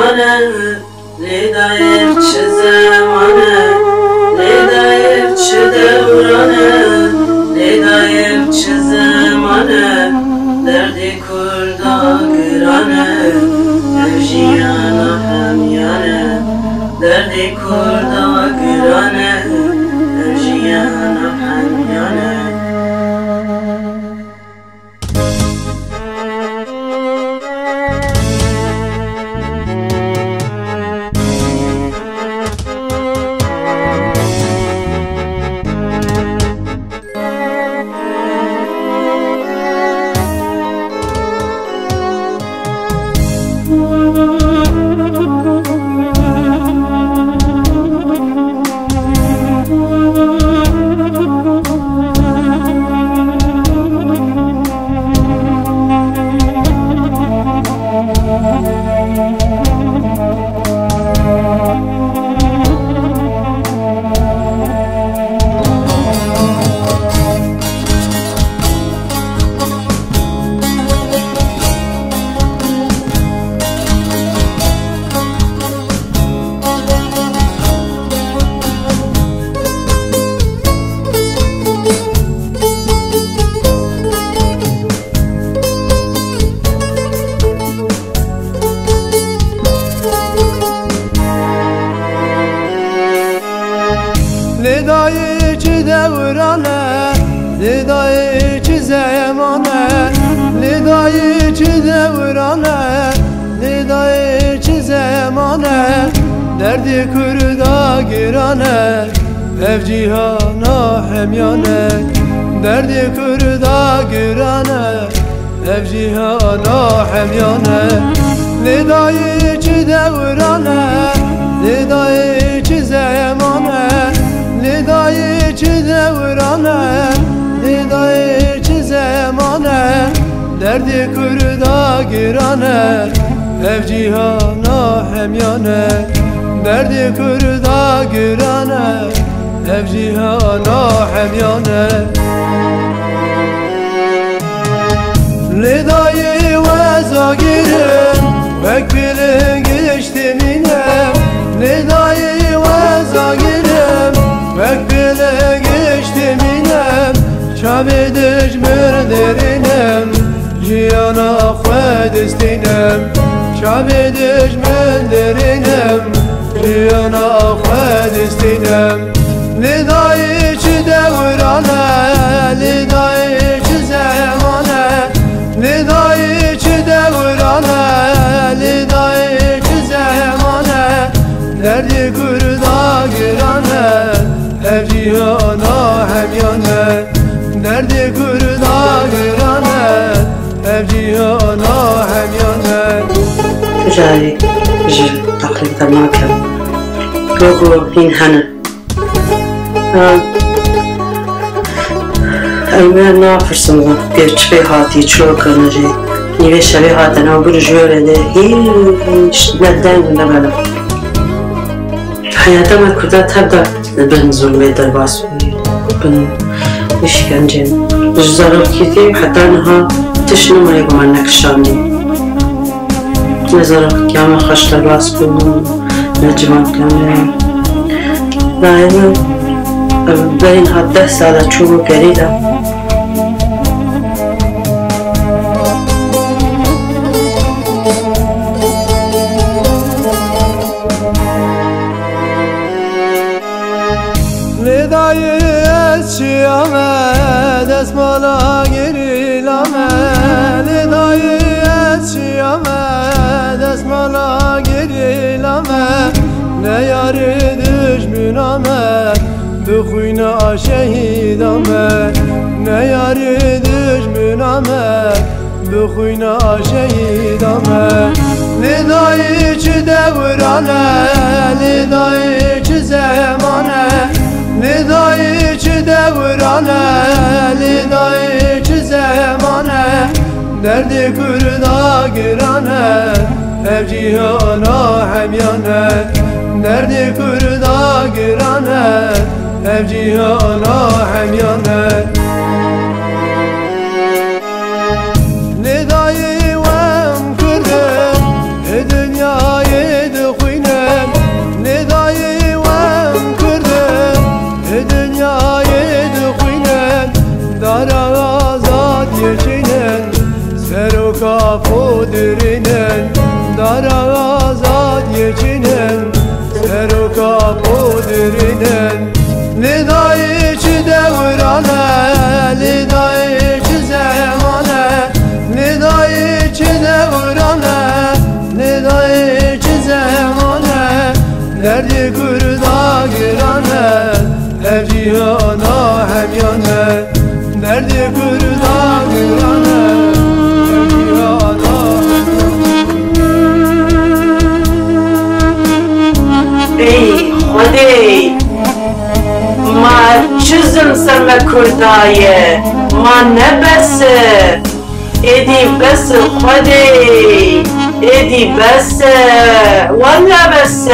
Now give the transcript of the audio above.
هميانه لداير چه زمانه لداير چه دورانه لداير چه زمانه دردی کردا گرانه evjiyana هميانه دردی کردا گرانه evjiyana هميانه لدای چه دورانه لدای چه زمانه لدای چه دورانه لدای چه زمانه درد کردا گرانه ev cihana hemyane derdi kurda gürane ev cihana hemyane lidayı çi devrane lidayı çi zemane lidayı çi devrane lidayı çi zemane derdi kurda gürane ev cihana hemyane derdi kurda gürane ev cihana hemyane lidayı veza girim bekbili geçti minem lidayı veza girim bekbili geçti minem şabi düşmür derinem cihana khwed istinem şabi düşmür derinem cihana khwed istinem lidayı çi devrane lidayı çi zemane lidayı çi devrane lidayı çi zemane derdi kurda girane ev cihana hemyane derdi kurda girane ev cihana hemyane جاي تقريبا ما كان لوجو هين هنا أنا نافرسم بيرش في هاتي شو كنا جي نيجي شبيه هاتنا وبرجوله ده هيش ندان نبلا حياتنا ما كده تبدأ بنزول ميدر باس بن إيش كان جين جزارة كتير حتى أنها تشنو ما يقوم عنك شامي نظرة كامل خشت باس بن نجمع كامل دائما بين هالده سالة شوفو قريدة lidayı esçiyame desmala girilame lidayı esçiyame desmala girilame ne yarı düşmüname بخوینا شهیدامه نه یاری دشمنامه بخوینا شهیدامه lidayı çi devrane lidayı çi zemane lidayı çi devrane lidayı çi zemane derdi kurda girane ev cihana hemyane derdi kurda girane ev cihana hemyane lidayı vem kırdım dünyayı birinen dara azad yekinen seru kapı dirinen Lida içi devrane Lida içi zemane Lida içi devrane Lida içi zemane Derdi kurda girane Her cihana hem yane Derdi kurda girane ای خدای ما چیزم سر کردایه ما نبسه ایدی بس خدای ایدی بس ولا بس